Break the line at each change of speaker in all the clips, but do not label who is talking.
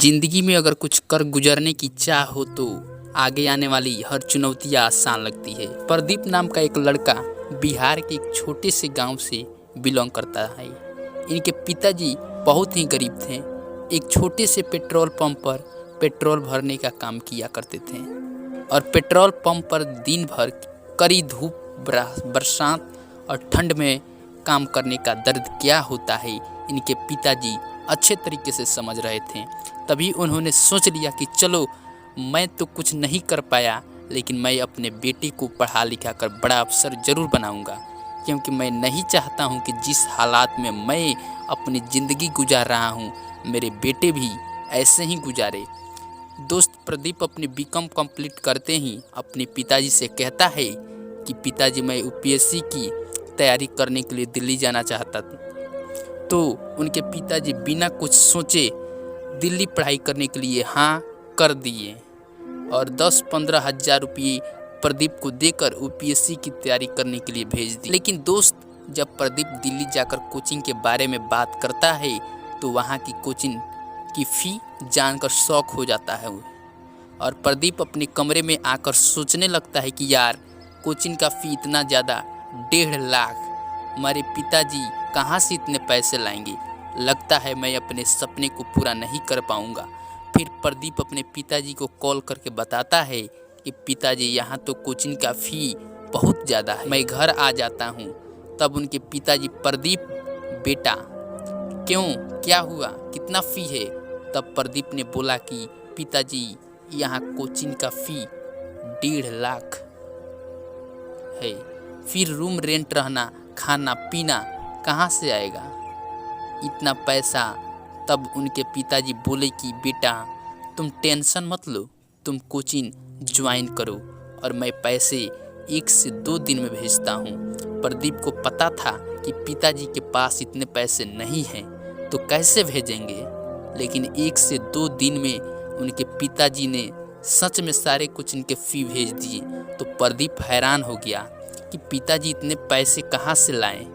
जिंदगी में अगर कुछ कर गुजरने की चाह हो तो आगे आने वाली हर चुनौतियाँ आसान लगती है। प्रदीप नाम का एक लड़का बिहार के एक छोटे से गांव से बिलोंग करता है। इनके पिताजी बहुत ही गरीब थे। एक छोटे से पेट्रोल पंप पर पेट्रोल भरने का काम किया करते थे और पेट्रोल पंप पर दिन भर कड़ी धूप, बरसात और ठंड में काम करने का दर्द क्या होता है इनके पिताजी अच्छे तरीके से समझ रहे थे। तभी उन्होंने सोच लिया कि चलो, मैं तो कुछ नहीं कर पाया, लेकिन मैं अपने बेटे को पढ़ा लिखा कर बड़ा अफसर ज़रूर बनाऊंगा, क्योंकि मैं नहीं चाहता हूं कि जिस हालात में मैं अपनी ज़िंदगी गुजार रहा हूं, मेरे बेटे भी ऐसे ही गुजारे। दोस्त, प्रदीप अपनी बीकॉम कंप्लीट करते ही अपने पिताजी से कहता है कि पिताजी, मैं यूपीएससी की तैयारी करने के लिए दिल्ली जाना चाहता था। तो उनके पिताजी बिना कुछ सोचे दिल्ली पढ़ाई करने के लिए हाँ कर दिए और 10-15 हज़ार रुपये प्रदीप को देकर यूपीएससी की तैयारी करने के लिए भेज दी। लेकिन दोस्त, जब प्रदीप दिल्ली जाकर कोचिंग के बारे में बात करता है तो वहाँ की कोचिंग की फ़ी जानकर शॉक हो जाता है और प्रदीप अपने कमरे में आकर सोचने लगता है कि यार, कोचिंग का फ़ी इतना ज़्यादा, 1.5 लाख, हमारे पिताजी कहाँ से इतने पैसे लाएंगे? लगता है मैं अपने सपने को पूरा नहीं कर पाऊंगा। फिर प्रदीप अपने पिताजी को कॉल करके बताता है कि पिताजी, यहाँ तो कोचिंग का फ़ी बहुत ज़्यादा है, मैं घर आ जाता हूँ। तब उनके पिताजी, प्रदीप बेटा क्यों, क्या हुआ, कितना फ़ी है? तब प्रदीप ने बोला कि पिताजी, यहाँ कोचिंग का फ़ी 1.5 लाख है, फिर रूम रेंट, रहना, खाना पीना कहाँ से आएगा इतना पैसा? तब उनके पिताजी बोले कि बेटा, तुम टेंशन मत लो, तुम कोचिंग ज्वाइन करो और मैं पैसे 1 से 2 दिन में भेजता हूँ। प्रदीप को पता था कि पिताजी के पास इतने पैसे नहीं हैं तो कैसे भेजेंगे, लेकिन 1 से 2 दिन में उनके पिताजी ने सच में सारे कोचिंग के फ़ी भेज दिए। तो प्रदीप हैरान हो गया कि पिताजी इतने पैसे कहाँ से लाएं।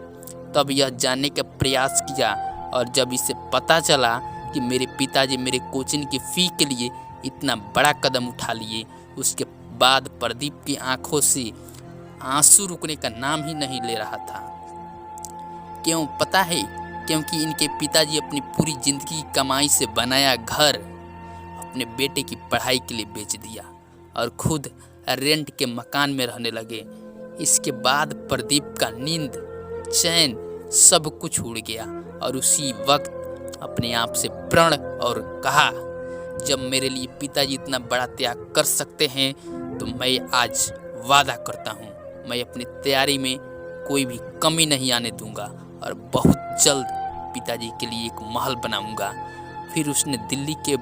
तब यह जानने का प्रयास किया और जब इसे पता चला कि मेरे पिताजी मेरे कोचिंग की फ़ी के लिए इतना बड़ा कदम उठा लिए, उसके बाद प्रदीप की आंखों से आंसू रुकने का नाम ही नहीं ले रहा था। क्यों पता है? क्योंकि इनके पिताजी अपनी पूरी ज़िंदगी की कमाई से बनाया घर अपने बेटे की पढ़ाई के लिए बेच दिया और खुद रेंट के मकान में रहने लगे। इसके बाद प्रदीप का नींद, चैन, सब कुछ उड़ गया और उसी वक्त अपने आप से प्रण और कहा, जब मेरे लिए पिताजी इतना बड़ा त्याग कर सकते हैं तो मैं आज वादा करता हूँ, मैं अपनी तैयारी में कोई भी कमी नहीं आने दूंगा और बहुत जल्द पिताजी के लिए एक महल बनाऊंगा। फिर उसने दिल्ली के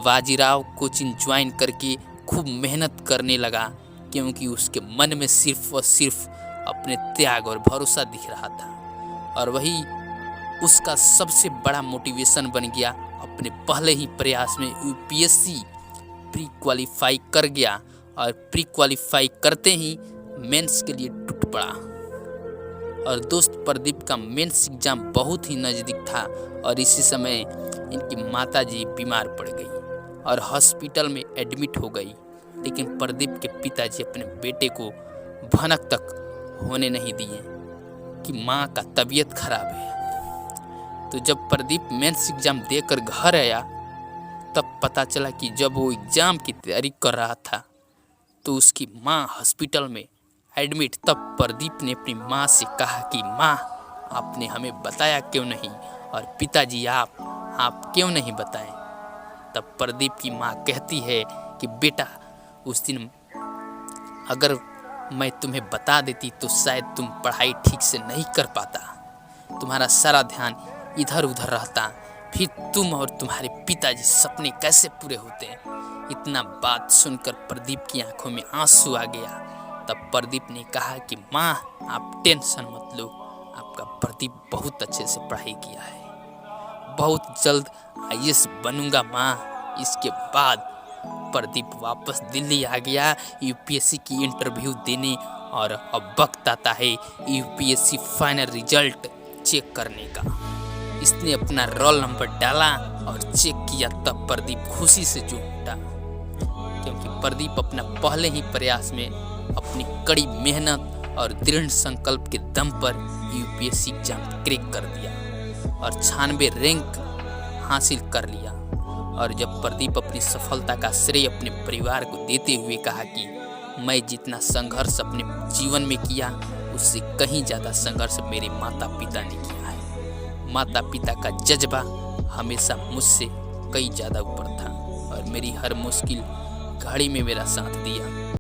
बाजीराव कोचिंग ज्वाइन करके खूब मेहनत करने लगा, क्योंकि उसके मन में सिर्फ और सिर्फ अपने त्याग और भरोसा दिख रहा था और वही उसका सबसे बड़ा मोटिवेशन बन गया। अपने पहले ही प्रयास में यूपीएससी प्री क्वालिफाई कर गया और प्री क्वालिफाई करते ही मेंस के लिए टूट पड़ा। और दोस्त, प्रदीप का मेंस एग्ज़ाम बहुत ही नज़दीक था और इसी समय इनकी माताजी बीमार पड़ गई और हॉस्पिटल में एडमिट हो गई। लेकिन प्रदीप के पिताजी अपने बेटे को भनक तक होने नहीं दिए कि माँ का तबीयत खराब है। तो जब प्रदीप मेंस एग्ज़ाम देकर घर आया तब पता चला कि जब वो एग्ज़ाम की तैयारी कर रहा था तो उसकी माँ हॉस्पिटल में एडमिट। तब प्रदीप ने अपनी माँ से कहा कि माँ, आपने हमें बताया क्यों नहीं, और पिताजी आप क्यों नहीं बताएं? तब प्रदीप की माँ कहती है कि बेटा, उस दिन अगर मैं तुम्हें बता देती तो शायद तुम पढ़ाई ठीक से नहीं कर पाता, तुम्हारा सारा ध्यान इधर उधर रहता, फिर तुम और तुम्हारे पिताजी सपने कैसे पूरे होते। इतना बात सुनकर प्रदीप की आंखों में आंसू आ गया। तब प्रदीप ने कहा कि माँ, आप टेंशन मत लो, आपका प्रदीप बहुत अच्छे से पढ़ाई किया है, बहुत जल्द आईएएस बनूंगा माँ। इसके बाद प्रदीप वापस दिल्ली आ गया यूपीएससी की इंटरव्यू देने और अब वक्त आता है यूपीएससी फाइनल रिजल्ट चेक करने का। इसने अपना रोल नंबर डाला और चेक किया, तब प्रदीप खुशी से झूम उठा, क्योंकि प्रदीप अपना पहले ही प्रयास में अपनी कड़ी मेहनत और दृढ़ संकल्प के दम पर यूपीएससी एग्जाम क्रैक कर दिया और 96 रैंक हासिल कर लिया। और जब प्रदीप अपनी सफलता का श्रेय अपने परिवार को देते हुए कहा कि मैं जितना संघर्ष अपने जीवन में किया उससे कहीं ज़्यादा संघर्ष मेरे माता पिता ने किया है। माता पिता का जज्बा हमेशा मुझसे कई ज़्यादा ऊपर था और मेरी हर मुश्किल घड़ी में मेरा साथ दिया।